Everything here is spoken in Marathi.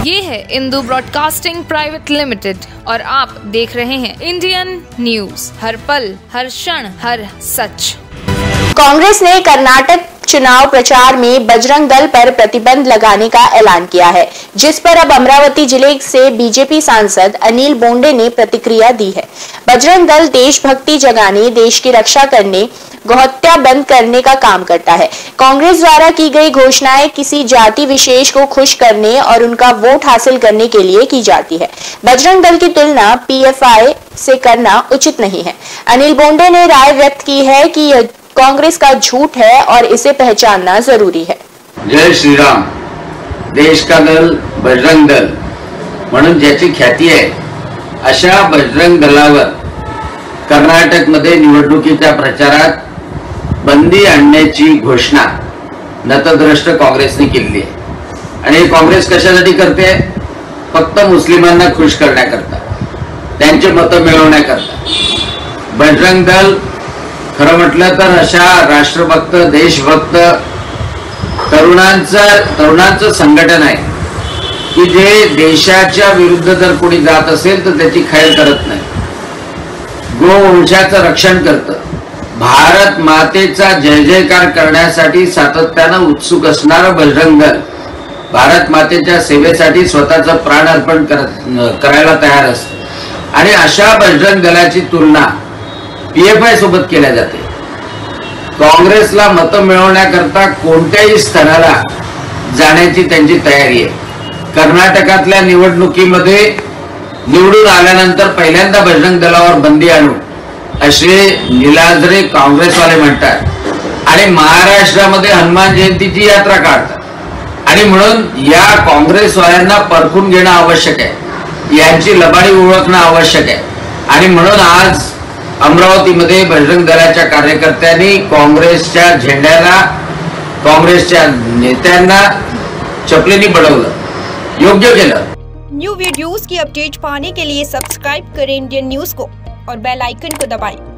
ये है इंदू ब्रॉडकास्टिंग प्राइवेट लिमिटेड और आप देख रहे हैं इंडियन न्यूज, हर पल, हर क्षण, हर सच। कांग्रेस ने कर्नाटक चुनाव प्रचार में बजरंग दल पर प्रतिबंध लगाने का ऐलान किया है, जिस पर अब अमरावती जिले से बीजेपी सांसद अनिल बोंडे ने प्रतिक्रिया दी है। बजरंग दल देशभक्ति जगाने, देश की रक्षा करने, गौहत्या बंद करने का काम करता है। कांग्रेस द्वारा की गई घोषणाएं किसी जाति विशेष को खुश करने और उनका वोट हासिल करने के लिए की जाती है। बजरंग दल की तुलना पीएफआई से करना उचित नहीं है। अनिल बोंडे ने राय व्यक्त की है कि यह कांग्रेस का झूठ है और इसे पहचानना जरूरी है। जय श्री राम। देश का दल बजरंग दल म्हणून ज्याची ख्याती आहे, अशा बजरंग दलावर कर्नाटक मध्ये निवडणुकीच्या प्रचारात बंदी आणण्याची घोषणा नतद्रष्ट काँग्रेसने केली आहे। आणि काँग्रेस कशासाठी करते? फक्त मुस्लिमांना खुश करण्याकरता, त्यांचे मत मिळवण्याकरता। बजरंग दल खरं म्हटलं तर अशा राष्ट्रभक्त, देशभक्त तरुणांचं संघटन आहे की जे देशाच्या विरुद्ध जर कोणी जात असेल तर त्याची खैर करत नाही, गोवंशाचं रक्षण करतं, भारत मातेचा जय जयकार करण्यासाठी सातत्यानं उत्सुक असणारं बजरंग दल भारत मातेच्या सेवेसाठी स्वतःचं प्राण अर्पण करायला तयार असतं। आणि अशा बजरंग दलाची तुलना पीएफआय सोबत केल्या जाते। काँग्रेसला मत मिळवण्याकरता कोणत्याही स्तराला जाण्याची त्यांची तयारी आहे। कर्नाटकातल्या निवडणुकीमध्ये निवडून आल्यानंतर पहिल्यांदा बजरंग दलावर बंदी आणू असे निलाजरे काँग्रेसवाले म्हणतात आणि महाराष्ट्रामध्ये हनुमान जयंतीची यात्रा काढतात। आणि म्हणून या काँग्रेसवाल्यांना परखून घेणं आवश्यक आहे, यांची लबाडी ओळखणं आवश्यक आहे। आणि म्हणून आज अमरावतीमध्ये बजरंग दलाच्या कार्यकर्त्यांनी काँग्रेसच्या झेंड्याला, काँग्रेसच्या नेत्यांना चपलेनी बडवलं, योग्य केलं। न्यू वीडियोस की अपडेट पाने के लिए सब्सक्राइब करें इंडियन न्यूज को और बेल आइकन को दबाएं।